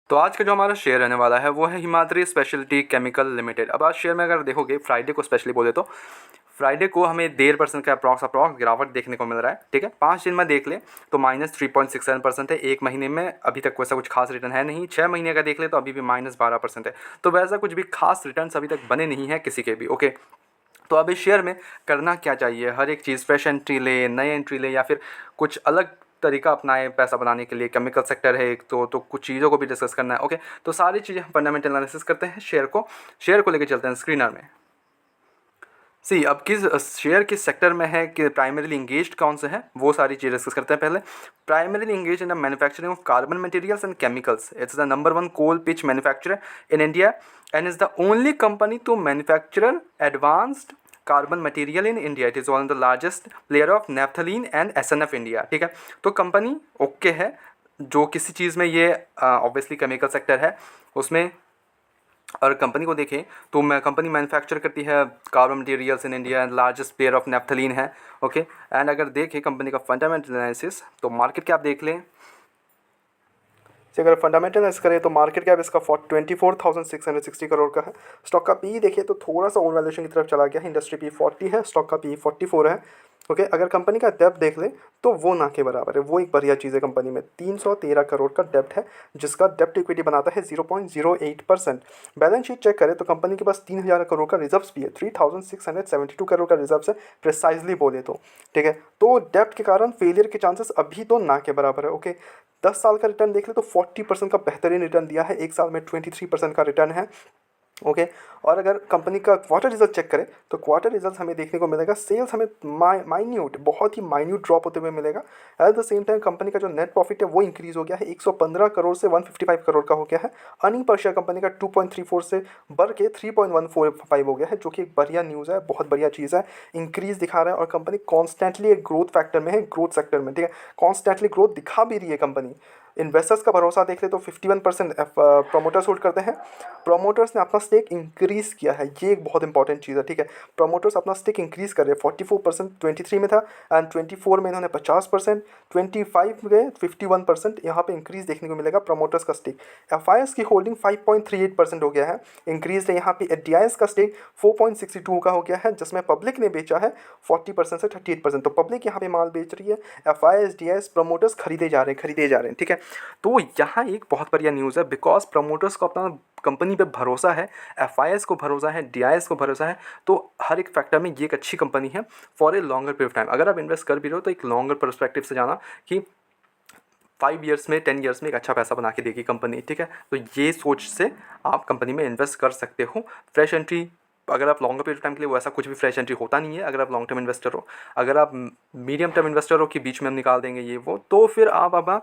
तो आज का जो हमारा शेयर रहने वाला है वो है हिमाद्री स्पेशलिटी केमिकल लिमिटेड। अब आज शेयर में अगर देखोगे फ्राइडे को स्पेशली बोले तो फ्राइडे को हमें 1.5% का अप्रॉक्स गिरावट देखने को मिल रहा है। ठीक है, 5 दिन में देख ले तो -3.67% है। एक महीने में अभी तक वैसा कुछ खास रिटर्न है नहीं। 6 महीने का देख ले तो अभी भी -12% है। तो वैसा कुछ भी खास रिटर्न अभी तक बने नहीं है किसी के भी। ओके, तो अब इस शेयर में करना क्या चाहिए, हर एक चीज़ फ्रेश एंट्री ले, नई एंट्री ले, या फिर कुछ अलग तरीका अपनाए पैसा बनाने के लिए। केमिकल सेक्टर है एक तो कुछ चीज़ों को भी डिस्कस करना है। ओके, तो सारी चीज़ें हम फंडामेंटल एनालिसिस करते हैं। शेयर को लेकर चलते हैं स्क्रीनर में। सी अब किस शेयर किस सेक्टर में है, कि प्राइमरीली इंगेज्ड कौन से हैं, वो सारी चीज़ डिस्कस करते हैं। पहले primarily engage in the manufacturing of carbon materials and chemicals. It's the number 1 coal pitch manufacturer in India and is the only company to manufacture advanced carbon material in India. It is one of the largest player of naphthalene and SNF India. ठीक है, तो company okay है जो किसी चीज़ में ये obviously chemical sector है उसमें। और कंपनी को देखें तो कंपनी मैन्युफैक्चर करती है carbon materials in India, largest player of naphthalene है। ओके, एंड अगर देखें कंपनी का फंडामेंटल एनालिसिस तो मार्केट कैप देख लें। अगर फंडामेंटल एनालिसिस करें तो मार्केट कैप इसका 24,660 करोड़ का है। स्टॉक का पी देखिए तो थोड़ा सा ओवर वैल्यूएशन की तरफ चला गया है। इंडस्ट्री पी 40 है, स्टॉक का पी 44 है। ओके, अगर कंपनी का डेप्ट देख ले तो वो ना के बराबर है। वो एक बढ़िया चीज़ है, कंपनी में 313 करोड़ का डेप्ट है जिसका डेप्ट इक्विटी बनाता है 0.08%। बैलेंस शीट चेक करें तो कंपनी के पास 3,000 करोड़ का रिजर्व्स भी है। 3,672 करोड़ का रिजर्व्स है प्रिसाइजली बोले तो। ठीक है, तो डेप्ट के कारण फेलियर के चांसेस अभी तो ना के बराबर है। ओके, 10 साल का रिटर्न देख ले तो 40% का बेहतरीन रिटर्न दिया है। एक साल में 23% का रिटर्न है। ओके, और अगर कंपनी का क्वार्टर रिजल्ट चेक करें तो क्वार्टर रिजल्ट हमें देखने को मिलेगा सेल्स हमें माइन्यूट बहुत ही माइन्यूट ड्रॉप होते हुए मिलेगा। At the same time company का जो नेट प्रॉफिट है वो इंक्रीज हो गया है, 115 करोड़ से 155 करोड़ का हो गया है। अर्निंग पर शेयर कंपनी का 2.34 से बढ़ के 3.145 हो गया है, जो कि एक बढ़िया न्यूज़ है, बहुत बढ़िया चीज़ है। इंक्रीज दिखा रहा है और कंपनी कॉन्स्टेंटली एक ग्रोथ फैक्टर में है, ग्रोथ सेक्टर में। ठीक है, कॉन्स्टेंटली ग्रोथ दिखा भी रही है कंपनी। इन्वेस्टर्स का भरोसा देख ले तो 51% प्रोमोटर्स होल्ड करते हैं। प्रोमोटर्स ने अपना स्टेक इंक्रीज़ किया है, ये एक बहुत इंपॉर्टेंट चीज़ है। ठीक है, प्रोमोटर्स अपना स्टेक इंक्रीज़ कर रहे हैं। 44% 23 में था एंड 24 में इन्होंने 50%, 25 में 51% यहाँ पे इंक्रीज़ देखने को मिलेगा प्रोमोटर्स का स्टेक। एफ की होल्डिंग 5.38% हो गया है, इंक्रीज है। यहाँ पे डी का स्टेक 4.62 का हो गया है, जिसमें पब्लिक ने बेचा है 40% से 38%। तो पब्लिक यहाँ पे माल बेच रही है, एफ प्रमोटर्स खरीदे जा रहे हैं। ठीक है, तो यहाँ एक बहुत बढ़िया न्यूज़ है बिकॉज प्रमोटर्स को अपना कंपनी पे भरोसा है, एफ को भरोसा है, डी को भरोसा है। तो हर एक फैक्टर में ये एक अच्छी कंपनी है for a longer period of time. अगर आप इन्वेस्ट कर भी रहे हो तो एक लॉन्गर पर्सपेक्टिव से जाना कि 5 ईयर्स में 10 ईयर्स में एक अच्छा पैसा बना के देगी कंपनी। ठीक है, तो ये सोच से आप कंपनी में इन्वेस्ट कर सकते हो। फ्रेश एंट्री अगर आप लॉन्गर पीरियड टाइम के लिए, वो ऐसा कुछ भी फ्रेश एंट्री होता नहीं है अगर आप लॉन्ग टर्म इन्वेस्टर हो। अगर आप मीडियम टर्म इन्वेस्टर हो कि बीच में हम निकाल देंगे ये वो, तो फिर आप अब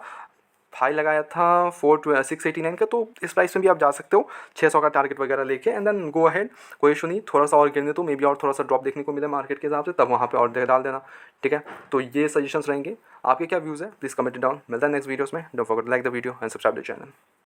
हाई लगाया था 689 का, तो इस प्राइस में भी आप जा सकते हो 600 का टारगेट वगैरह लेके एंड देन गो अहेड। कोई इशू नहीं, थोड़ा सा और गिरने तो मे बी और थोड़ा सा ड्रॉप देखने को मिले मार्केट के हिसाब से, तब वहाँ पे और डाल देना। ठीक है, तो ये सजेशंस रहेंगे। आपके क्या व्यूज़ है प्लीज़ कमेंट डाउन। मिलता है नेक्स्ट वीडियोस में। Don't forget to like the video and subscribe the channel.